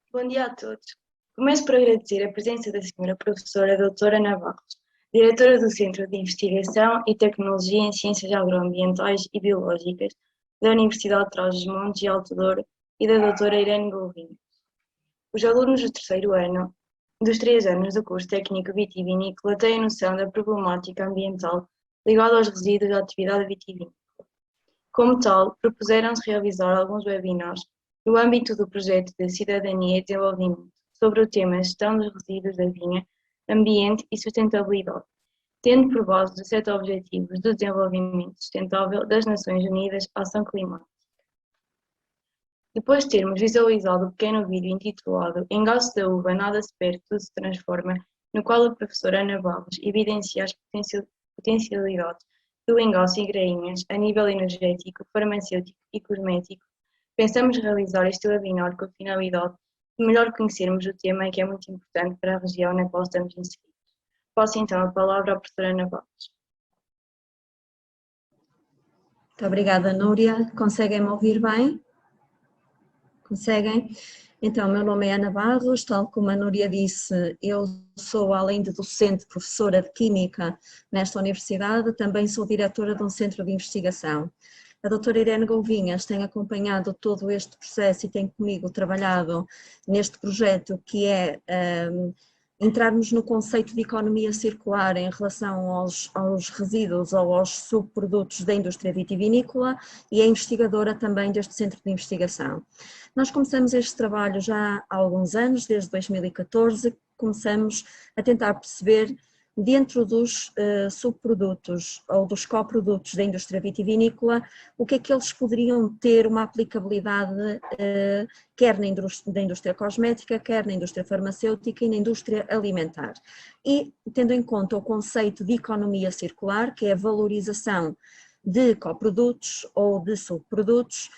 Bom dia a todos. Começo por agradecer a presença da senhora professora doutora Ana Barros, diretora do Centro de Investigação e Tecnologia em Ciências Agroambientais e Biológicas da Universidade de Trás-os-Montes e Alto Douro e da doutora Irene Gouveia. Os alunos do terceiro ano dos 3 anos do curso técnico vitivinícola têm noção da problemática ambiental ligada aos resíduos da atividade vitivinícola. Como tal, propuseram-se realizar alguns webinars no âmbito do projeto de Cidadania e Desenvolvimento sobre o tema Gestão dos Resíduos da Vinha, Ambiente e Sustentabilidade, tendo por base os 7 Objetivos do Desenvolvimento Sustentável das Nações Unidas Ação Climática. Depois de termos visualizado o pequeno vídeo intitulado Engaço da uva, nada se perde, tudo se transforma, no qual a professora Ana Barros evidencia as potencialidades do engaço e grainhas a nível energético, farmacêutico e cosmético, pensamos realizar este webinar com a finalidade de melhor conhecermos o tema que é muito importante para a região na qual estamos inseridos. Passo então a palavra à professora Ana Barros. Muito obrigada, Núria. Conseguem-me ouvir bem? Conseguem? Então, meu nome é Ana Barros, tal como a Núria disse, eu sou, além de docente, professora de Química nesta universidade, também sou diretora de um centro de investigação. A doutora Irene Gouvinhas tem acompanhado todo este processo e tem comigo trabalhado neste projeto que é entrarmos no conceito de economia circular em relação aos resíduos ou aos subprodutos da indústria vitivinícola e é investigadora também deste centro de investigação. Nós começamos este trabalho já há alguns anos, desde 2014, começamos a tentar perceber dentro dos subprodutos ou dos coprodutos da indústria vitivinícola, o que é que eles poderiam ter uma aplicabilidade quer na indústria cosmética, quer na indústria farmacêutica e na indústria alimentar. E tendo em conta o conceito de economia circular, que é a valorização de coprodutos ou de subprodutos,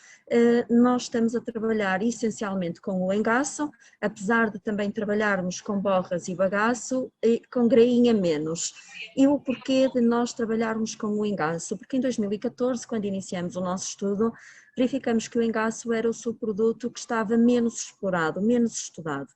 nós estamos a trabalhar essencialmente com o engaço, apesar de também trabalharmos com borras e bagaço e com grainha menos. E o porquê de nós trabalharmos com o engaço? Porque em 2014, quando iniciamos o nosso estudo, verificamos que o engaço era o subproduto que estava menos explorado, menos estudado.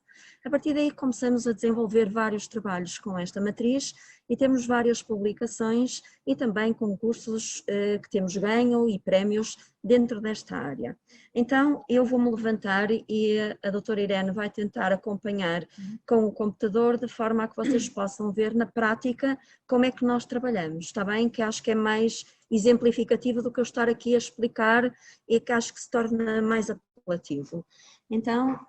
A partir daí começamos a desenvolver vários trabalhos com esta matriz e temos várias publicações e também concursos que temos ganho e prémios dentro desta área. Então eu vou-me levantar e a doutora Irene vai tentar acompanhar com o computador de forma a que vocês possam ver na prática como é que nós trabalhamos, está bem? Que acho que é mais exemplificativo do que eu estar aqui a explicar e que acho que se torna mais apelativo. Então,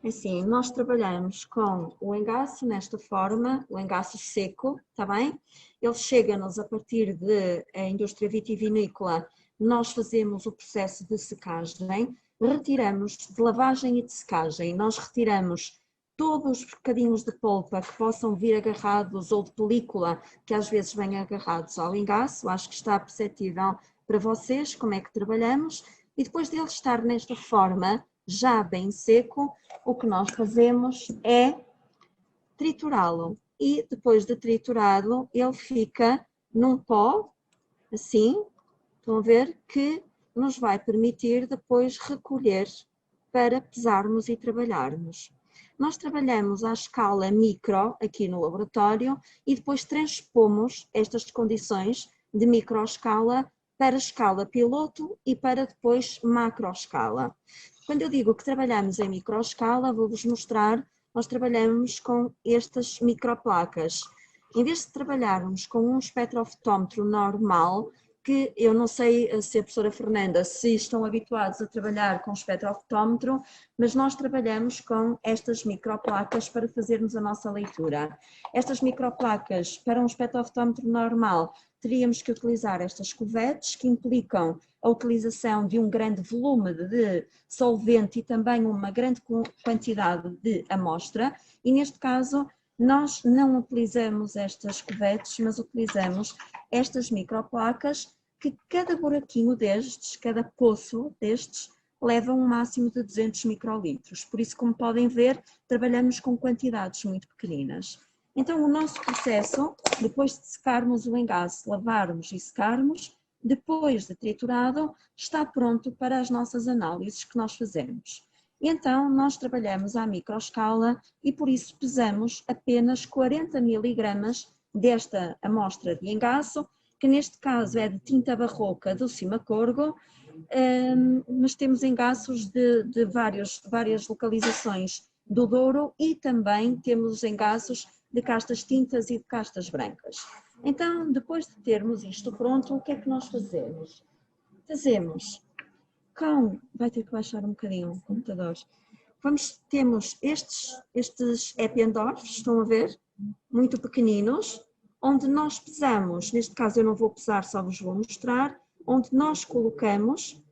assim, nós trabalhamos com o engaço nesta forma, o engaço seco, está bem? Ele chega-nos a partir da indústria vitivinícola, nós fazemos o processo de secagem, retiramos de lavagem e de secagem, nós retiramos todos os bocadinhos de polpa que possam vir agarrados ou de película que às vezes vêm agarrados ao engaço, acho que está perceptível para vocês como é que trabalhamos, e depois dele estar nesta forma, já bem seco, o que nós fazemos é triturá-lo e depois de triturado ele fica num pó, assim, estão a ver, que nos vai permitir depois recolher para pesarmos e trabalharmos. Nós trabalhamos à escala micro aqui no laboratório e depois transpomos estas condições de microescala para escala piloto e para depois macroescala. Quando eu digo que trabalhamos em microescala, vou-vos mostrar, nós trabalhamos com estas microplacas. Em vez de trabalharmos com um espectrofotómetro normal, que eu não sei se a professora Fernanda se estão habituados a trabalhar com espectrofotómetro, mas nós trabalhamos com estas microplacas para fazermos a nossa leitura. Estas microplacas, para um espectrofotómetro normal, teríamos que utilizar estas cuvetes que implicam a utilização de um grande volume de solvente e também uma grande quantidade de amostra, e neste caso nós não utilizamos estas cuvetes, mas utilizamos estas microplacas que cada buraquinho destes, cada poço destes, leva um máximo de 200 microlitros. Por isso, como podem ver, trabalhamos com quantidades muito pequeninas. Então, o nosso processo, depois de secarmos o engaço, lavarmos e secarmos, depois de triturado, está pronto para as nossas análises que nós fazemos. E então nós trabalhamos à microescala e por isso pesamos apenas 40 miligramas desta amostra de engaço, que neste caso é de tinta barroca do Cimacorgo, mas temos engaços de várias localizações do Douro e também temos engaços de castas tintas e de castas brancas. Então, depois de termos isto pronto, o que é que nós fazemos? Vai ter que baixar um bocadinho o computador. Temos estes Eppendorfs, estão a ver? Muito pequeninos, onde nós pesamos, neste caso eu não vou pesar, só vos vou mostrar, onde nós colocamos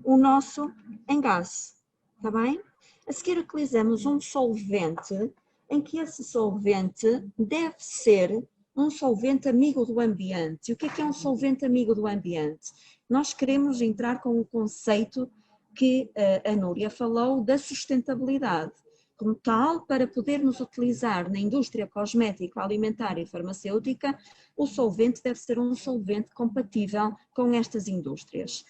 o nosso engaço, está bem? A seguir utilizamos um solvente, em que esse solvente deve ser um solvente amigo do ambiente. E o que é um solvente amigo do ambiente? Nós queremos entrar com o conceito que a Núria falou da sustentabilidade. Como tal, para podermos utilizar na indústria cosmética, alimentar e farmacêutica, o solvente deve ser um solvente compatível com estas indústrias.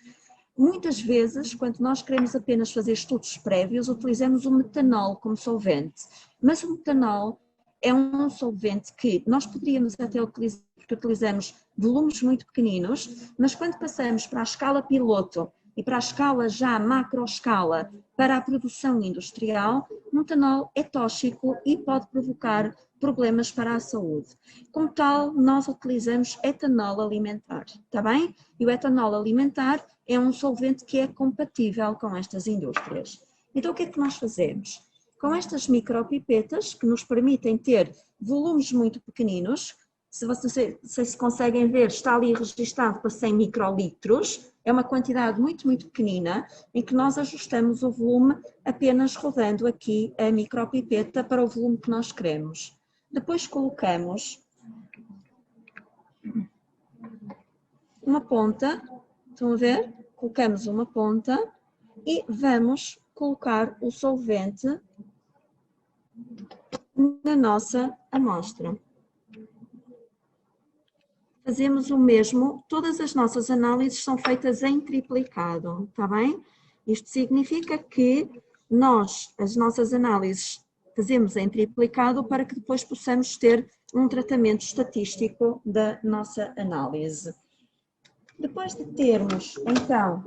Muitas vezes, quando nós queremos apenas fazer estudos prévios, utilizamos o metanol como solvente, mas o metanol é um solvente que nós poderíamos até utilizar, porque utilizamos volumes muito pequeninos, mas quando passamos para a escala piloto e para a escala já macroescala para a produção industrial, o metanol é tóxico e pode provocar problemas para a saúde. Como tal, nós utilizamos etanol alimentar, está bem? E o etanol alimentar é um solvente que é compatível com estas indústrias. Então o que é que nós fazemos? Com estas micropipetas, que nos permitem ter volumes muito pequeninos, se vocês conseguem ver, está ali registado para 100 microlitros, é uma quantidade muito, muito pequenina, em que nós ajustamos o volume apenas rodando aqui a micropipeta para o volume que nós queremos. Depois colocamos uma ponta, estão a ver? Colocamos uma ponta e vamos colocar o solvente na nossa amostra. Fazemos o mesmo, todas as nossas análises são feitas em triplicado, está bem? Isto significa que as nossas análises fazemos em triplicado para que depois possamos ter um tratamento estatístico da nossa análise. Depois de termos, então,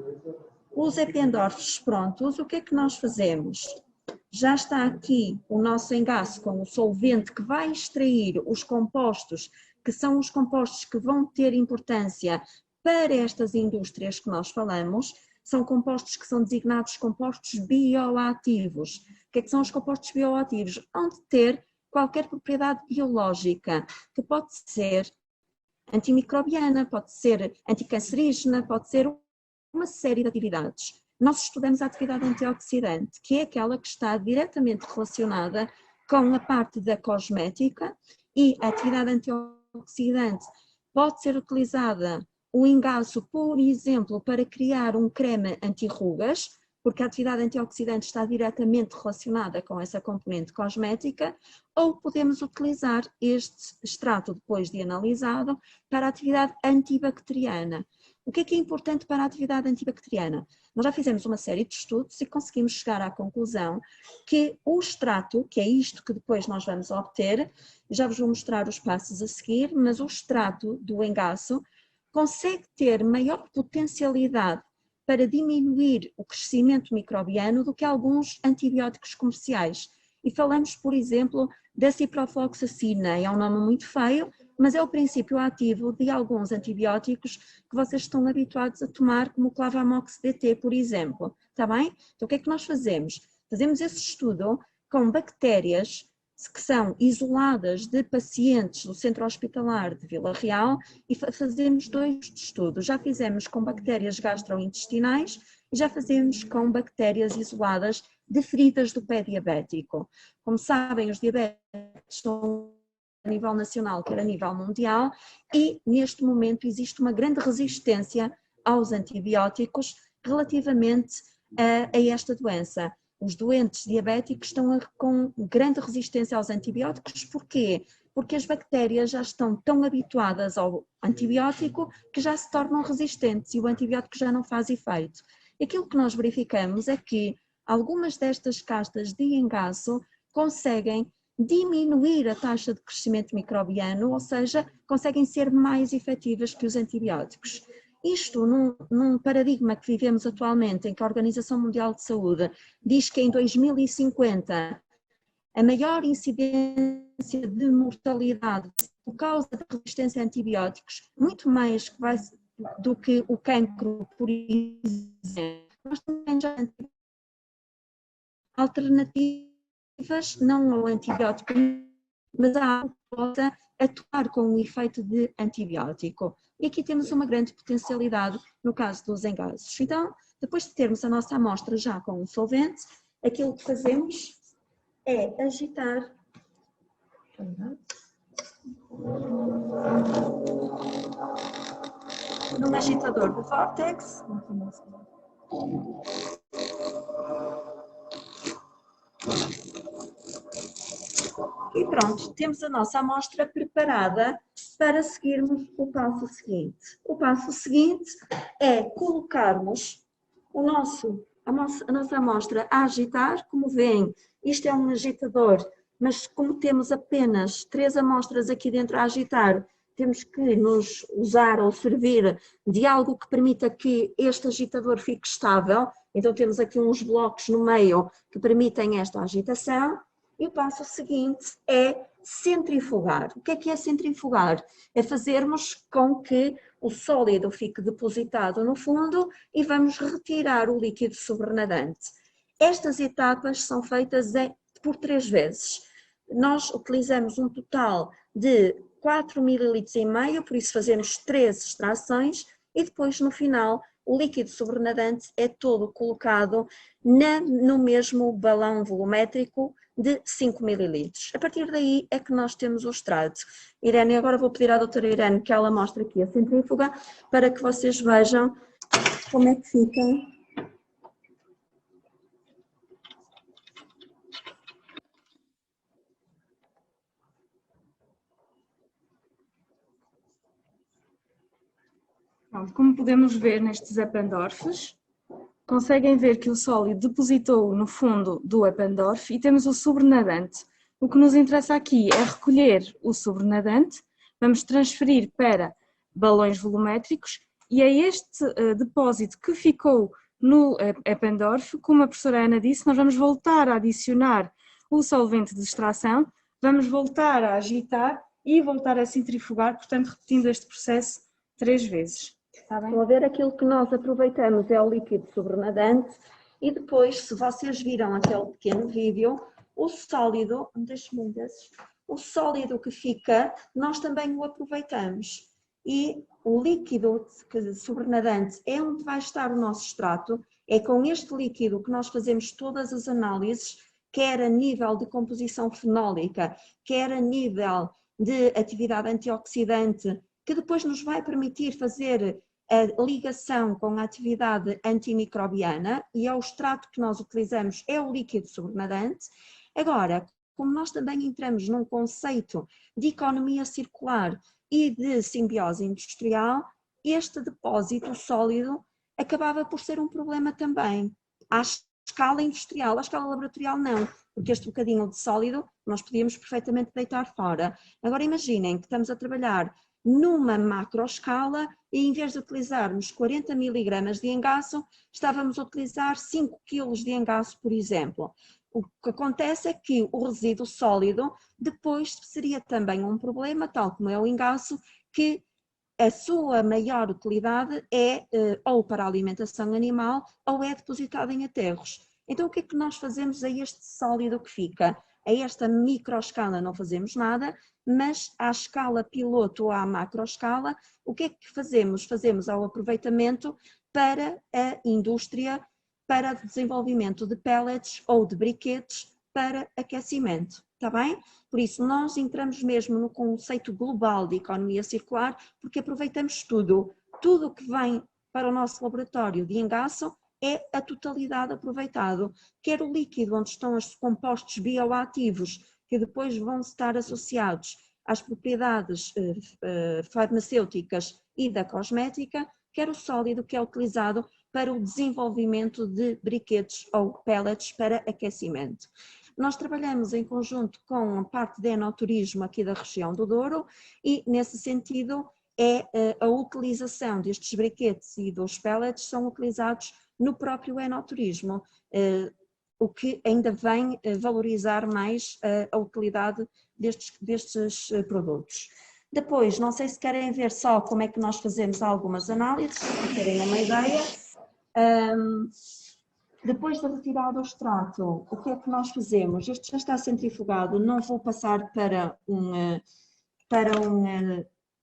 os Eppendorfs prontos, o que é que nós fazemos? Já está aqui o nosso engaço com o solvente que vai extrair os compostos, que são os compostos que vão ter importância para estas indústrias que nós falamos. São compostos que são designados compostos bioativos. O que é que são os compostos bioativos? Vão ter qualquer propriedade biológica, que pode ser antimicrobiana, pode ser anticancerígena, pode ser uma série de atividades. Nós estudamos a atividade antioxidante, que é aquela que está diretamente relacionada com a parte da cosmética, e a atividade antioxidante pode ser utilizada, o engaço, por exemplo, para criar um creme anti-rugas, porque a atividade antioxidante está diretamente relacionada com essa componente cosmética, ou podemos utilizar este extrato depois de analisado para a atividade antibacteriana. O que é importante para a atividade antibacteriana? Nós já fizemos uma série de estudos e conseguimos chegar à conclusão que o extrato, que é isto que depois nós vamos obter, já vos vou mostrar os passos a seguir, mas o extrato do engaço consegue ter maior potencialidade para diminuir o crescimento microbiano do que alguns antibióticos comerciais. E falamos, por exemplo, da ciprofloxacina, é um nome muito feio, mas é o princípio ativo de alguns antibióticos que vocês estão habituados a tomar, como o Clavamox DT, por exemplo, está bem? Então o que é que nós fazemos? Fazemos esse estudo com bactérias que são isoladas de pacientes do Centro Hospitalar de Vila Real e fazemos 2 estudos. Já fizemos com bactérias gastrointestinais e já fazemos com bactérias isoladas de feridas do pé diabético. Como sabem, os diabéticos são a nível nacional, quer a nível mundial, e neste momento existe uma grande resistência aos antibióticos relativamente a esta doença. Os doentes diabéticos estão com grande resistência aos antibióticos. Porquê? Porque as bactérias já estão tão habituadas ao antibiótico que já se tornam resistentes e o antibiótico já não faz efeito. Aquilo que nós verificamos é que algumas destas castas de engaço conseguem diminuir a taxa de crescimento microbiano, ou seja, conseguem ser mais efetivas que os antibióticos. Isto num paradigma que vivemos atualmente, em que a Organização Mundial de Saúde diz que em 2050 a maior incidência de mortalidade por causa da resistência a antibióticos, muito mais do que o cancro, por exemplo. Nós também já temos alternativas, não ao antibiótico, mas à possa atuar com o efeito de antibiótico. E aqui temos uma grande potencialidade no caso dos engases. Então, depois de termos a nossa amostra já com um solvente, aquilo que fazemos é agitar num agitador de Vortex. E pronto, temos a nossa amostra preparada para seguirmos o passo seguinte. O passo seguinte é colocarmos a nossa amostra a agitar. Como veem, isto é um agitador, mas como temos apenas 3 amostras aqui dentro a agitar, temos que nos usar ou servir de algo que permita que este agitador fique estável. Então temos aqui uns blocos no meio que permitem esta agitação. E o passo seguinte é centrifugar. O que é centrifugar? É fazermos com que o sólido fique depositado no fundo e vamos retirar o líquido sobrenadante. Estas etapas são feitas por 3 vezes. Nós utilizamos um total de 4,5 ml, por isso fazemos 3 extrações e depois no final o líquido sobrenadante é todo colocado no mesmo balão volumétrico de 5 ml. A partir daí é que nós temos o extrato. Irene, agora vou pedir à doutora Irene que ela mostre aqui a centrífuga para que vocês vejam como é que fica. Como podemos ver nestes Eppendorfs, conseguem ver que o sólido depositou no fundo do Eppendorf e temos o sobrenadante. O que nos interessa aqui é recolher o sobrenadante, vamos transferir para balões volumétricos e é este depósito que ficou no Eppendorf, como a professora Ana disse, nós vamos voltar a adicionar o solvente de extração, vamos voltar a agitar e voltar a centrifugar, portanto repetindo este processo 3 vezes. Está bem? Estão a ver, aquilo que nós aproveitamos é o líquido sobrenadante e depois, se vocês viram aquele pequeno vídeo, o sólido, o sólido que fica, nós também o aproveitamos. E o líquido sobrenadante é onde vai estar o nosso extrato, é com este líquido que nós fazemos todas as análises, quer a nível de composição fenólica, quer a nível de atividade antioxidante, que depois nos vai permitir fazer a ligação com a atividade antimicrobiana, e é o extrato que nós utilizamos, é o líquido sobrenadante. Agora, como nós também entramos num conceito de economia circular e de simbiose industrial, este depósito sólido acabava por ser um problema também. À escala industrial, à escala laboratorial não, porque este bocadinho de sólido nós podíamos perfeitamente deitar fora. Agora imaginem que estamos a trabalhar numa macroescala e em vez de utilizarmos 40 miligramas de engaço, estávamos a utilizar 5 quilos de engaço, por exemplo. O que acontece é que o resíduo sólido depois seria também um problema, tal como é o engaço, que a sua maior utilidade é ou para a alimentação animal ou é depositada em aterros. Então o que é que nós fazemos a este sólido que fica? A esta microescala não fazemos nada, mas à escala piloto ou à macroescala, o que é que fazemos? Fazemos ao aproveitamento para a indústria, para o desenvolvimento de pellets ou de briquetes para aquecimento, está bem? Por isso nós entramos mesmo no conceito global de economia circular, porque aproveitamos tudo o que vem para o nosso laboratório de engaço é a totalidade aproveitado, quer o líquido onde estão os compostos bioativos que depois vão estar associados às propriedades farmacêuticas e da cosmética, quer o sólido que é utilizado para o desenvolvimento de briquedos ou pellets para aquecimento. Nós trabalhamos em conjunto com a parte de enoturismo aqui da região do Douro e, nesse sentido, a utilização destes briquedos e dos pellets são utilizados no próprio enoturismo, o que ainda vem valorizar mais a utilidade destes produtos. Depois, não sei se querem ver só como é que nós fazemos algumas análises, para terem uma ideia. Depois da retirada do extrato, o que é que nós fazemos? Este já está centrifugado, não vou passar para um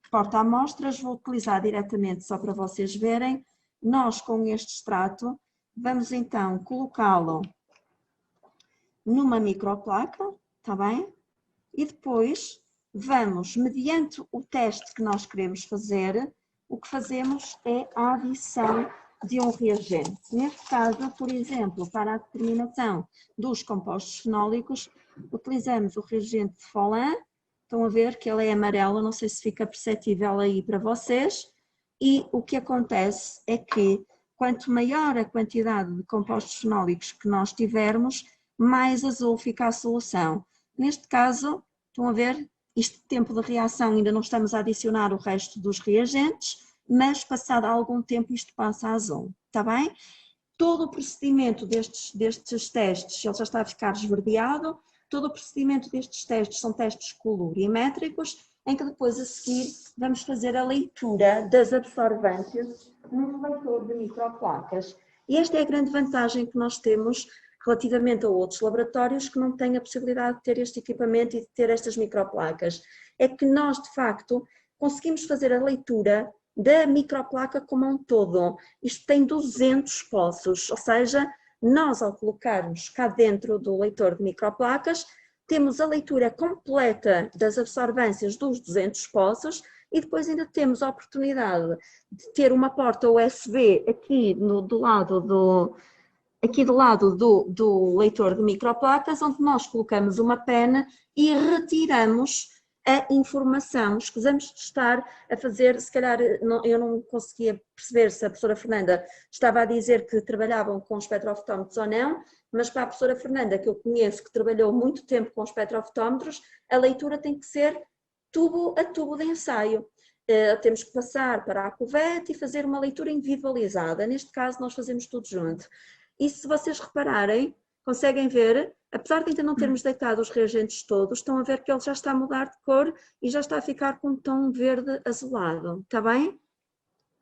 porta-amostras, vou utilizar diretamente só para vocês verem. Nós, com este extrato, vamos então colocá-lo numa microplaca, está bem? E depois vamos, mediante o teste que nós queremos fazer, o que fazemos é a adição de um reagente. Neste caso, por exemplo, para a determinação dos compostos fenólicos, utilizamos o reagente de Folin. Estão a ver que ele é amarelo, não sei se fica perceptível aí para vocês. E o que acontece é que quanto maior a quantidade de compostos fenólicos que nós tivermos, mais azul fica a solução. Neste caso, estão a ver, este tempo de reação ainda não estamos a adicionar o resto dos reagentes, mas passado algum tempo isto passa a azul, está bem? Todo o procedimento destes testes, ele já está a ficar esverdeado, todo o procedimento destes testes são testes colorimétricos, em que depois a seguir vamos fazer a leitura das absorvências num leitor de microplacas. E esta é a grande vantagem que nós temos relativamente a outros laboratórios que não têm a possibilidade de ter este equipamento e de ter estas microplacas. É que nós, de facto, conseguimos fazer a leitura da microplaca como um todo. Isto tem 200 poços, ou seja, nós ao colocarmos cá dentro do leitor de microplacas, temos a leitura completa das absorvências dos 200 poços e depois ainda temos a oportunidade de ter uma porta USB aqui do lado do leitor de microplacas, onde nós colocamos uma pena e retiramos a informação. Escusamos de estar a fazer, se calhar eu não conseguia perceber se a professora Fernanda estava a dizer que trabalhavam com espectrofotómetros ou não, mas para a professora Fernanda, que eu conheço, que trabalhou muito tempo com espectrofotómetros, a leitura tem que ser tubo a tubo de ensaio. Temos que passar para a cuvete e fazer uma leitura individualizada. Neste caso nós fazemos tudo junto. E se vocês repararem, conseguem ver, apesar de ainda não termos deitado os reagentes todos, estão a ver que ele já está a mudar de cor e já está a ficar com um tom verde azulado, está bem?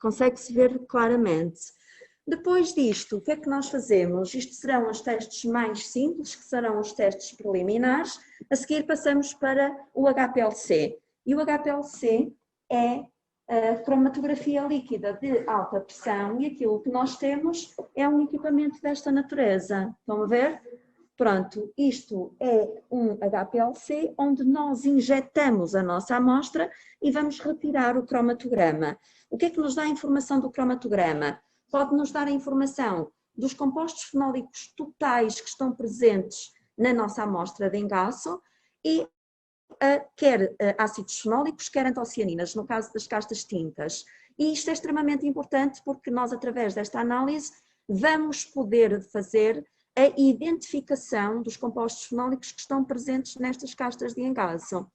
Consegue-se ver claramente. Depois disto, o que é que nós fazemos? Isto serão os testes mais simples, que serão os testes preliminares. A seguir passamos para o HPLC. E o HPLC é a cromatografia líquida de alta pressão e aquilo que nós temos é um equipamento desta natureza. Estão a ver? Pronto, isto é um HPLC onde nós injetamos a nossa amostra e vamos retirar o cromatograma. O que é que nos dá a informação do cromatograma? Pode nos dar a informação dos compostos fenólicos totais que estão presentes na nossa amostra de engaço e quer ácidos fenólicos, quer antocianinas, no caso das castas tintas. E isto é extremamente importante porque nós, através desta análise, vamos poder fazer a identificação dos compostos fenólicos que estão presentes nestas castas de engaço.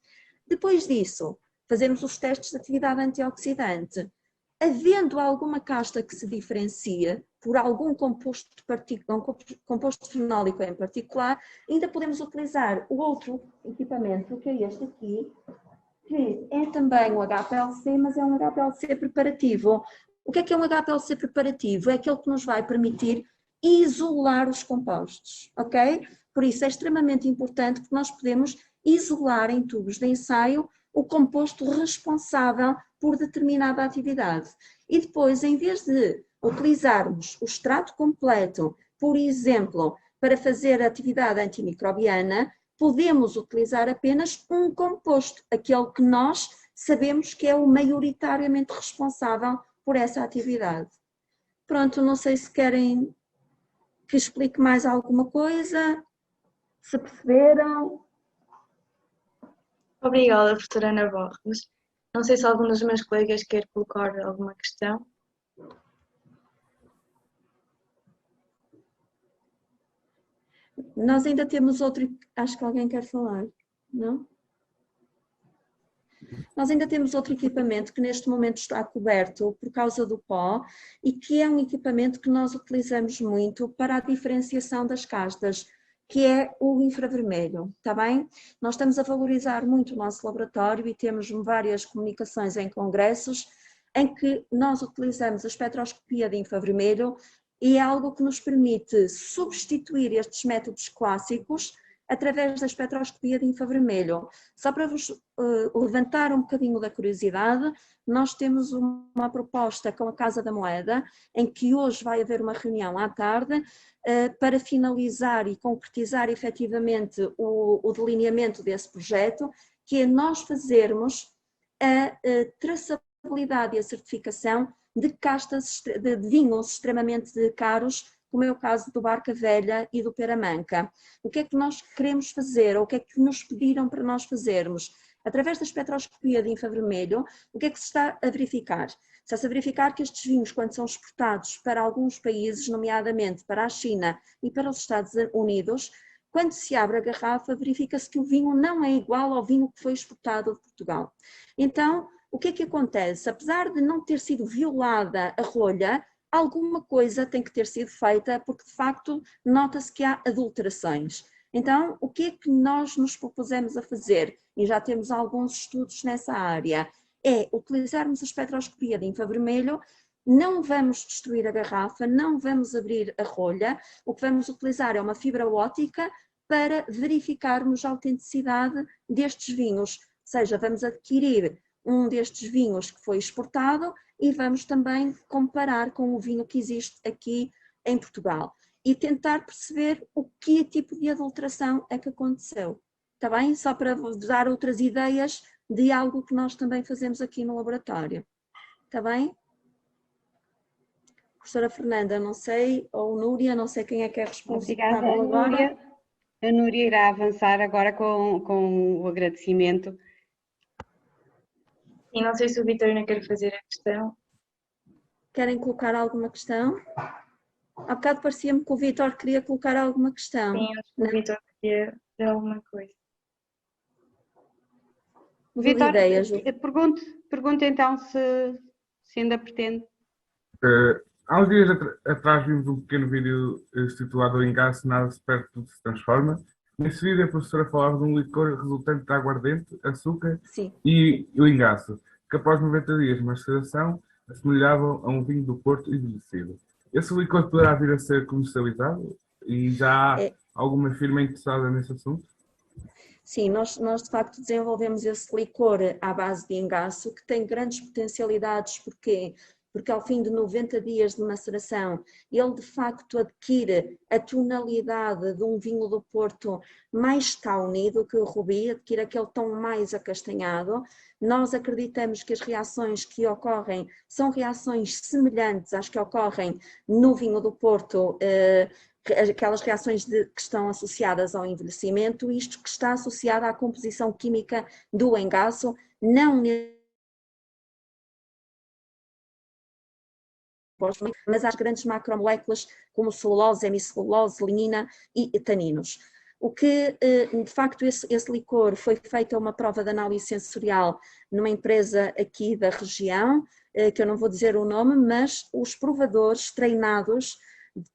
Depois disso, fazemos os testes de atividade antioxidante. Havendo alguma casta que se diferencia por algum composto fenólico em particular, ainda podemos utilizar o outro equipamento, que é este aqui, que é também um HPLC, mas é um HPLC preparativo. O que é um HPLC preparativo? É aquele que nos vai permitir isolar os compostos, ok? Por isso é extremamente importante porque nós podemos isolar em tubos de ensaio o composto responsável por determinada atividade. E depois, em vez de utilizarmos o extrato completo, por exemplo, para fazer a atividade antimicrobiana, podemos utilizar apenas um composto, aquele que nós sabemos que é o maioritariamente responsável por essa atividade. Pronto, não sei se querem que explique mais alguma coisa, se perceberam. Obrigada, professora Ana Barros. Não sei se algum dos meus colegas quer colocar alguma questão. Nós ainda temos outro, acho que alguém quer falar, não? Nós ainda temos outro equipamento que neste momento está coberto por causa do pó e que é um equipamento que nós utilizamos muito para a diferenciação das castas, que é o infravermelho, está bem? Nós estamos a valorizar muito o nosso laboratório e temos várias comunicações em congressos em que nós utilizamos a espectroscopia de infravermelho e é algo que nos permite substituir estes métodos clássicos através da espectroscopia de infravermelho. Só para vos levantar um bocadinho da curiosidade, nós temos uma proposta com a Casa da Moeda, em que hoje vai haver uma reunião à tarde para finalizar e concretizar efetivamente o delineamento desse projeto, que é nós fazermos a traçabilidade e a certificação de castas de vinhos extremamente caros, como é o caso do Barca Velha e do Peramanca. O que é que nós queremos fazer, ou o que é que nos pediram para nós fazermos? Através da espectroscopia de infravermelho, o que é que se está a verificar? Está-se a verificar que estes vinhos, quando são exportados para alguns países, nomeadamente para a China e para os Estados Unidos, quando se abre a garrafa, verifica-se que o vinho não é igual ao vinho que foi exportado de Portugal. Então, o que é que acontece? Apesar de não ter sido violada a rolha, alguma coisa tem que ter sido feita, porque de facto nota-se que há adulterações. Então, o que é que nós nos propusemos a fazer, e já temos alguns estudos nessa área, é utilizarmos a espectroscopia de infravermelho, não vamos destruir a garrafa, não vamos abrir a rolha, o que vamos utilizar é uma fibra óptica para verificarmos a autenticidade destes vinhos, ou seja, vamos adquirir um destes vinhos que foi exportado e vamos também comparar com o vinho que existe aqui em Portugal e tentar perceber o que tipo de adulteração é que aconteceu. Está bem? Só para vos dar outras ideias de algo que nós também fazemos aqui no laboratório. Está bem? Professora Fernanda, não sei, ou Núria, não sei quem é que é responsável agora. Obrigada, Núria. A Núria irá avançar agora com o agradecimento. E não sei se o Vitor ainda quer fazer a questão. Querem colocar alguma questão? Há bocado parecia-me que o Vitor queria colocar alguma questão. Sim, acho que o Vitor queria dizer alguma coisa. Vitor, pergunta então se ainda pretende. Há uns dias atrás vimos um pequeno vídeo titulado "O engaço nada se perde, tudo se transforma". Nesse vídeo a professora falava de um licor resultante de aguardente, açúcar Sim. e o engaço, que após 90 dias de maceração assemelhavam a um vinho do Porto envelhecido. Esse licor poderá vir a ser comercializado e já há alguma firma interessada nesse assunto? Sim, nós de facto desenvolvemos esse licor à base de engaço que tem grandes potencialidades, porque ao fim de 90 dias de maceração ele de facto adquire a tonalidade de um vinho do Porto mais tawny do que o Rubi, adquire aquele tom mais acastanhado. Nós acreditamos que as reações que ocorrem são reações semelhantes às que ocorrem no vinho do Porto, aquelas reações que estão associadas ao envelhecimento, isto que está associado à composição química do engaço, não mas às grandes macromoléculas como celulose, hemicelulose, lignina e taninos. O que, de facto, esse licor foi feito a uma prova de análise sensorial numa empresa aqui da região, que eu não vou dizer o nome, mas os provadores treinados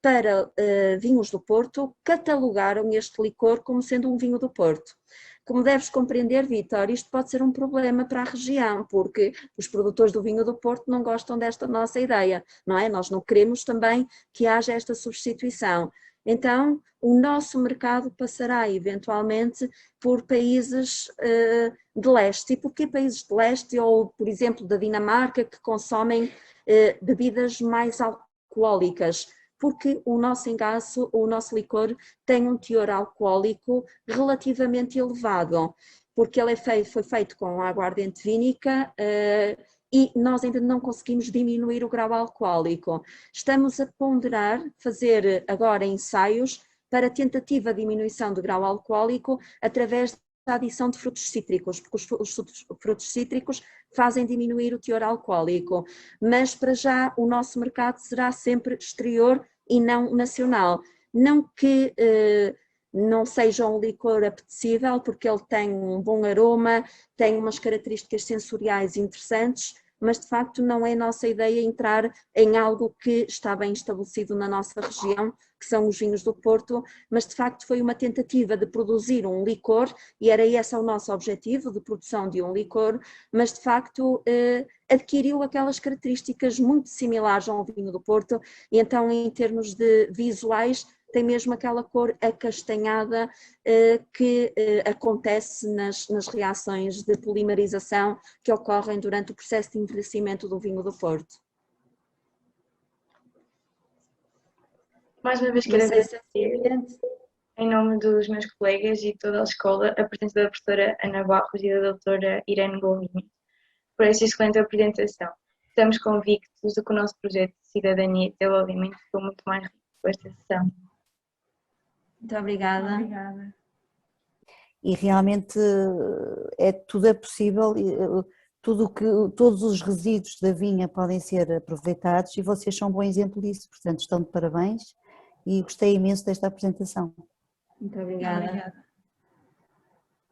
para vinhos do Porto catalogaram este licor como sendo um vinho do Porto. Como deves compreender, Vítor, isto pode ser um problema para a região, porque os produtores do vinho do Porto não gostam desta nossa ideia, não é? Nós não queremos também que haja esta substituição. Então, o nosso mercado passará eventualmente por países de leste. E porquê países de leste ou, por exemplo, da Dinamarca, que consomem bebidas mais alcoólicas? Porque o nosso engaço, o nosso licor, tem um teor alcoólico relativamente elevado, porque ele foi feito com aguardente vínica e nós ainda não conseguimos diminuir o grau alcoólico. Estamos a ponderar, fazer agora ensaios para tentativa de diminuição do grau alcoólico através da adição de frutos cítricos, porque os frutos cítricos fazem diminuir o teor alcoólico, mas para já o nosso mercado será sempre exterior e não nacional. Não que não seja um licor apetecível, porque ele tem um bom aroma, tem umas características sensoriais interessantes, mas de facto não é a nossa ideia entrar em algo que está bem estabelecido na nossa região, que são os vinhos do Porto, mas de facto foi uma tentativa de produzir um licor, e era esse o nosso objetivo, de produção de um licor, mas de facto adquiriu aquelas características muito similares ao vinho do Porto, e então em termos de visuais tem mesmo aquela cor acastanhada que acontece nas reações de polimerização que ocorrem durante o processo de envelhecimento do vinho do Porto. Mais uma vez quero agradecer, em nome dos meus colegas e toda a escola, a presença da professora Ana Barros e da doutora Irene Golvinho por esta excelente apresentação. Estamos convictos de que o nosso projeto de cidadania e desenvolvimento ficou muito mais rico com esta sessão. Muito obrigada. E realmente tudo é possível, todos os resíduos da vinha podem ser aproveitados e vocês são um bom exemplo disso, portanto estão de parabéns e gostei imenso desta apresentação. Muito obrigada.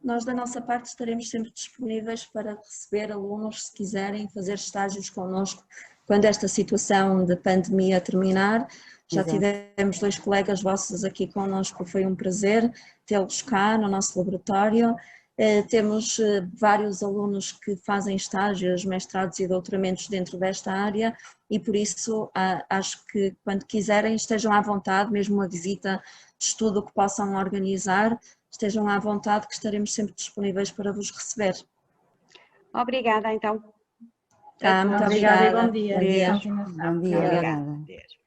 Nós da nossa parte estaremos sempre disponíveis para receber alunos se quiserem fazer estágios connosco quando esta situação de pandemia terminar. Já tivemos 2 colegas vossos aqui connosco, foi um prazer tê-los cá no nosso laboratório. Temos vários alunos que fazem estágios, mestrados e doutoramentos dentro desta área e por isso acho que quando quiserem estejam à vontade, mesmo uma visita de estudo que possam organizar, estejam à vontade que estaremos sempre disponíveis para vos receber. Obrigada então. Tá, muito obrigada E bom dia. Bom dia. Obrigada.